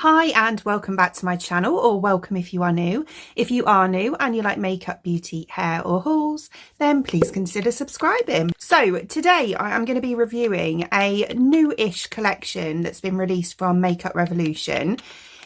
Hi and welcome back to my channel, or welcome if you are new. If you are new and you like makeup, beauty, hair or hauls, then please consider subscribing. So today I am going to be reviewing a new-ish collection that's been released from Makeup Revolution.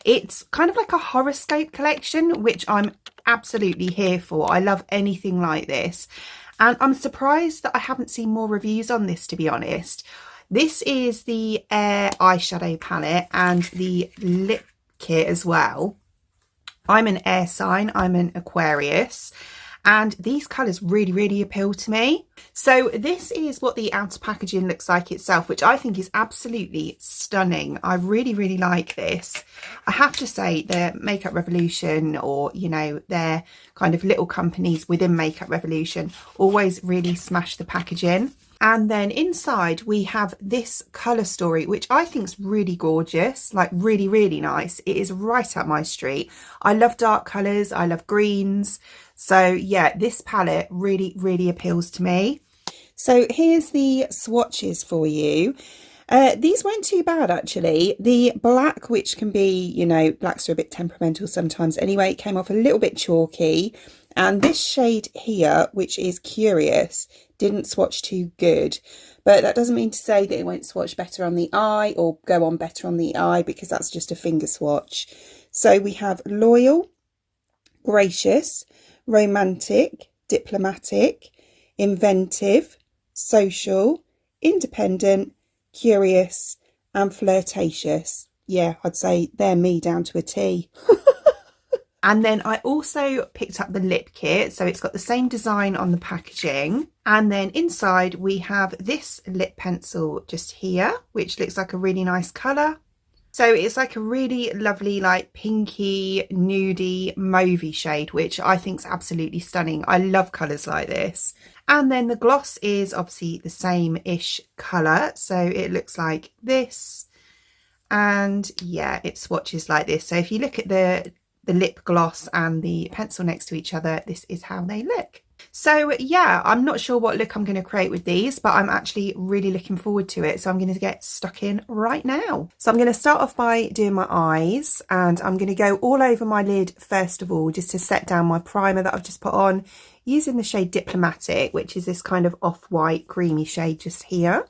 It's kind of like a horoscope collection, which I'm absolutely here for. I love anything like this. And I'm surprised that I haven't seen more reviews on this, to be honest. This is the eyeshadow palette and the lip kit as well. I'm an air sign, I'm an Aquarius, and these colours really appeal to me. So this is what the outer packaging looks like itself, which I think is absolutely stunning. I really like this. I have to say the Makeup Revolution, or you know, their kind of little companies within Makeup Revolution, always really smash the packaging. And then inside we have this colour story, which I think is really gorgeous, like really nice. It is right up my street. I love dark colours, I love greens. So yeah, this palette really appeals to me. So here's the swatches for you. These weren't too bad actually. The black, which can be, you know, blacks are a bit temperamental sometimes anyway, came off a little bit chalky. And this shade here, which is Curious, didn't swatch too good. But that doesn't mean to say that it won't swatch better on the eye or go on better on the eye, because that's just a finger swatch. So we have Loyal, Gracious, Romantic, Diplomatic, Inventive, Social, Independent, Curious and Flirtatious. Yeah, I'd say they're me down to a T. And then I also picked up the lip kit. So it's got the same design on the packaging. And then inside we have this lip pencil just here, which looks like a really nice colour. So it's like a really lovely, like pinky, nudie, mauvey shade, which I think is absolutely stunning. I love colours like this. And then the gloss is obviously the same-ish colour. So it looks like this. And yeah, it swatches like this. So if you look at the lip gloss and the pencil next to each other, this is how they look. So yeah, I'm not sure what look I'm going to create with these, but I'm actually really looking forward to it. So I'm going to get stuck in right now. So I'm going to start off by doing my eyes, and I'm going to go all over my lid first of all, just to set down my primer that I've just put on, using the shade Diplomatic, which is this kind of off-white creamy shade just here.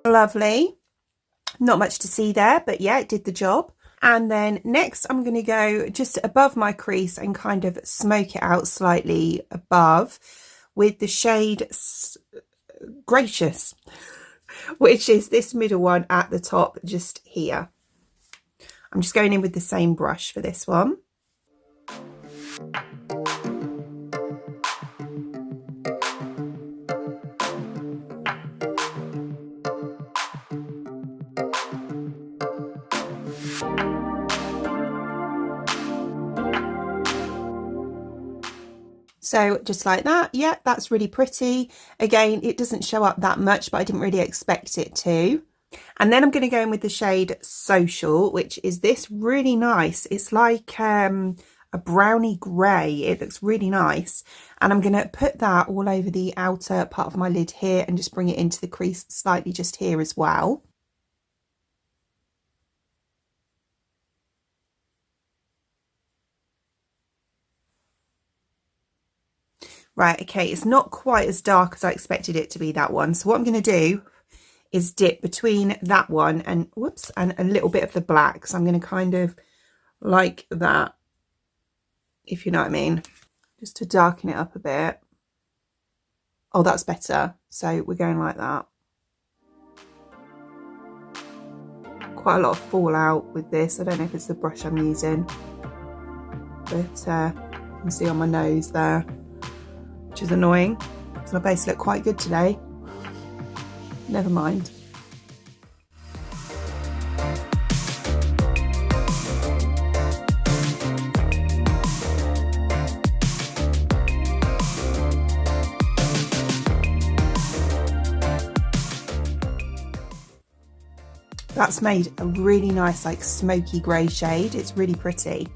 Lovely. Not much to see there, but yeah, it did the job. And then next I'm going to go just above my crease and kind of smoke it out slightly above with the shade Gracious, which is this middle one at the top just here. I'm just going in with the same brush for this one. So just like that, yeah, that's really pretty. Again, it doesn't show up that much, but I didn't really expect it to. And then I'm going to go in with the shade Social, which is this really nice. It's like a browny grey. It looks really nice. And I'm going to put that all over the outer part of my lid here and just bring it into the crease slightly just here as well. Right, okay, it's not quite as dark as I expected it to be, that one. So what I'm going to do is dip between that one and, whoops, and a little bit of the black. So I'm going to kind of like that, if you know what I mean, just to darken it up a bit. Oh, that's better. So we're going like that. Quite a lot of fallout with this. I don't know if it's the brush I'm using, but you can see on my nose there, which is annoying because my base looked quite good today. Never mind. That's made a really nice like smoky grey shade. It's really pretty.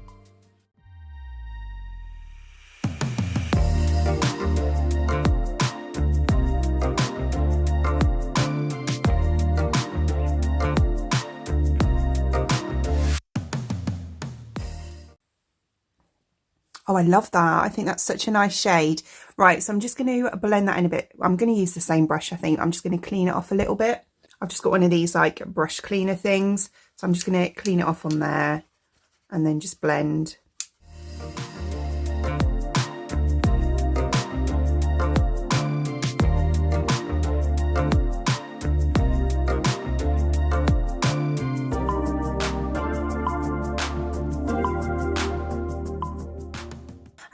Oh, I love that. I think that's such a nice shade. Right, so I'm just going to blend that in a bit. I'm going to use the same brush, I think. I'm just going to clean it off a little bit. I've just got one of these like brush cleaner things. So I'm just going to clean it off on there and then just blend.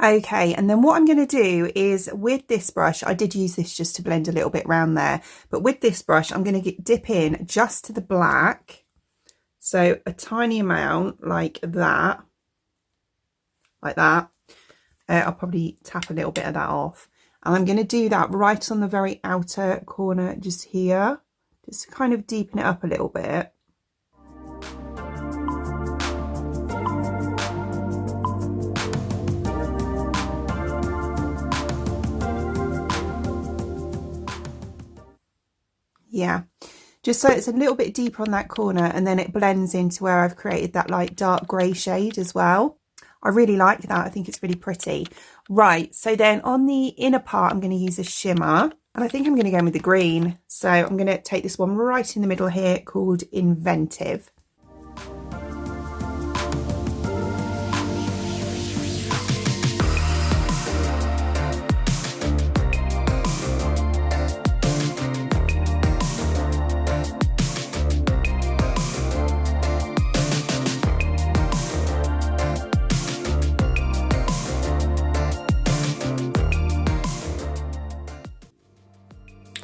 Okay, and then what I'm going to do is with this brush, I did use this just to blend a little bit around there, but with this brush, I'm going to dip in just to the black. So a tiny amount like that, I'll probably tap a little bit of that off. And I'm going to do that right on the very outer corner just here, just to kind of deepen it up a little bit. Yeah, just so it's a little bit deeper on that corner, and then it blends into where I've created that like dark grey shade as well. I really like that. I think it's really pretty. Right, so then on the inner part, I'm going to use a shimmer, and I think I'm going to go with the green. So I'm going to take this one right in the middle here called Inventive.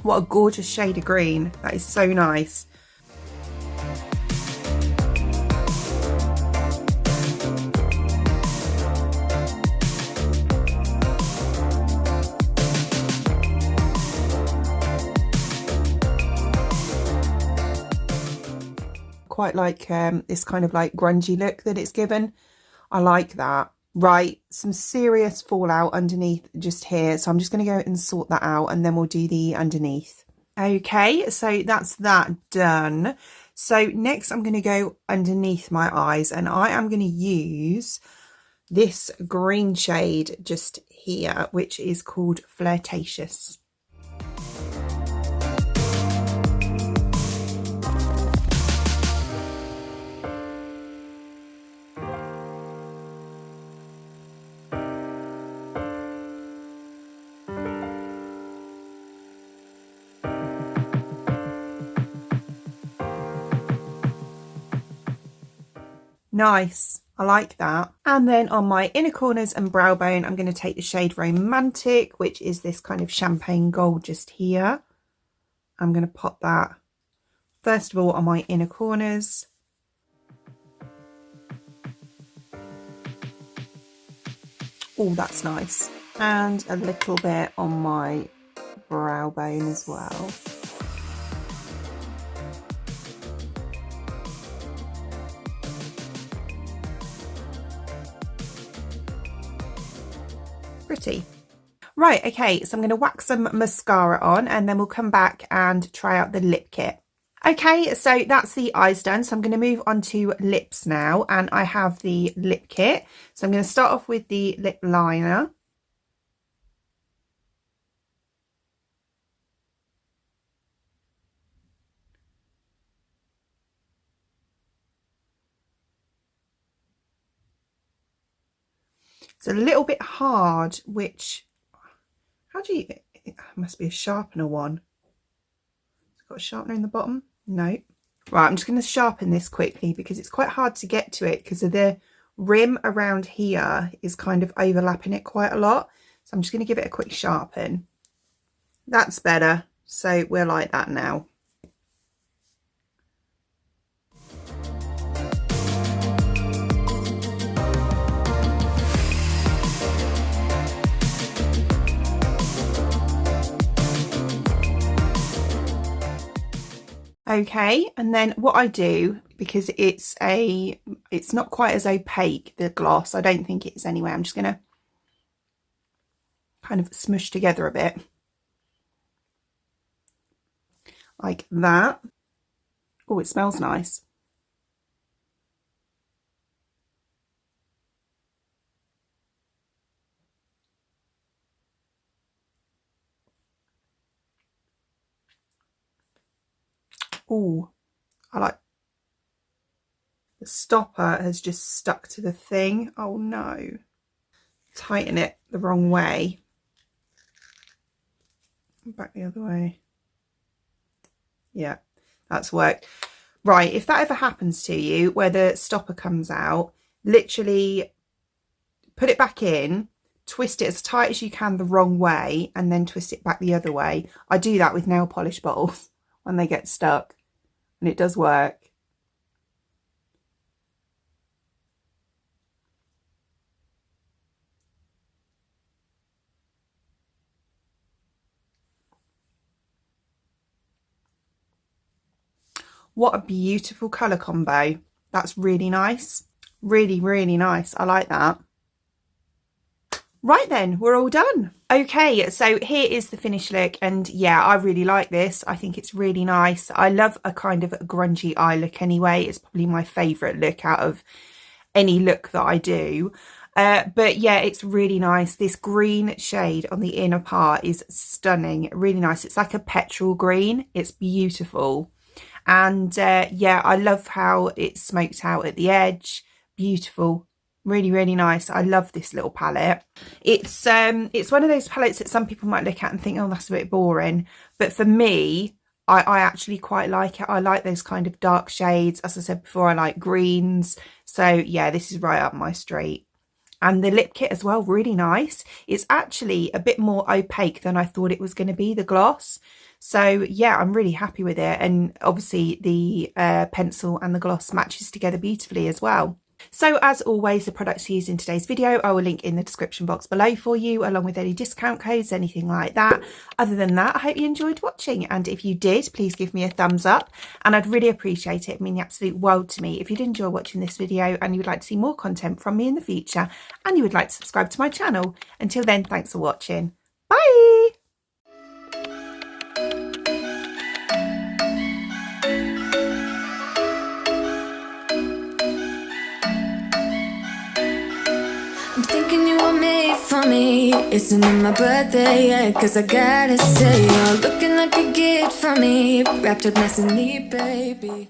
What a gorgeous shade of green. That is so nice. Quite like this kind of like grungy look that it's given. I like that. Right, some serious fallout underneath just here, so I'm just going to go and sort that out, and then we'll do the underneath. Okay, so that's that done. So next I'm going to go underneath my eyes, and I am going to use this green shade just here, which is called Flirtatious. Nice, I like that. And then on my inner corners and brow bone, I'm going to take the shade Romantic, which is this kind of champagne gold just here. I'm going to pop that first of all on my inner corners. Oh, that's nice. And a little bit on my brow bone as well. Pretty. Right, okay, so I'm going to whack some mascara on, and then we'll come back and try out the lip kit. Okay, so that's the eyes done, so I'm going to move on to lips now, and I have the lip kit. So I'm going to start off with the lip liner. It's a little bit hard, which, how do you, it must be a sharpener one. It's got a sharpener in the bottom? No. Right, I'm just going to sharpen this quickly because it's quite hard to get to it because of the rim around here is kind of overlapping it quite a lot. So I'm just going to give it a quick sharpen. That's better. So we're like that now. Okay, and then what I do, because it's not quite as opaque, the gloss, I don't think it is anyway, I'm just going to kind of smush together a bit. Like that. Oh, it smells nice. Oh, I like the stopper has just stuck to the thing. Oh no. Tighten it the wrong way. Back the other way. Yeah, that's worked. Right, if that ever happens to you, where the stopper comes out, literally put it back in, twist it as tight as you can the wrong way, and then twist it back the other way. I do that with nail polish bottles when they get stuck, and it does work. What a beautiful colour combo. That's really nice. Really, really nice. I like that. Right then, we're all done. Okay, so here is the finished look, and yeah, I really like this. I think it's really nice. I love a kind of a grungy eye look anyway. It's probably my favourite look out of any look that I do. But yeah, it's really nice. This green shade on the inner part is stunning, really nice. It's like a petrol green. It's beautiful. And yeah, I love how it's smoked out at the edge. Beautiful. Really, really nice. I love this little palette. It's one of those palettes that some people might look at and think, oh, that's a bit boring. But for me, I actually quite like it. I like those kind of dark shades. As I said before, I like greens. So yeah, this is right up my street. And the lip kit as well, really nice. It's actually a bit more opaque than I thought it was going to be, the gloss. So yeah, I'm really happy with it. And obviously the pencil and the gloss matches together beautifully as well. So as always, the products used in today's video I will link in the description box below for you, along with any discount codes, anything like that. Other than that, I hope you enjoyed watching, and if you did, please give me a thumbs up, and I'd really appreciate it. It means the absolute world to me if you did enjoy watching this video and you would like to see more content from me in the future, and you would like to subscribe to my channel. Until then, thanks for watching. Bye! I'm thinking you were made for me. Isn't it my birthday yet? Cause I gotta say, you're looking like a gift for me, wrapped up nice and neat, baby.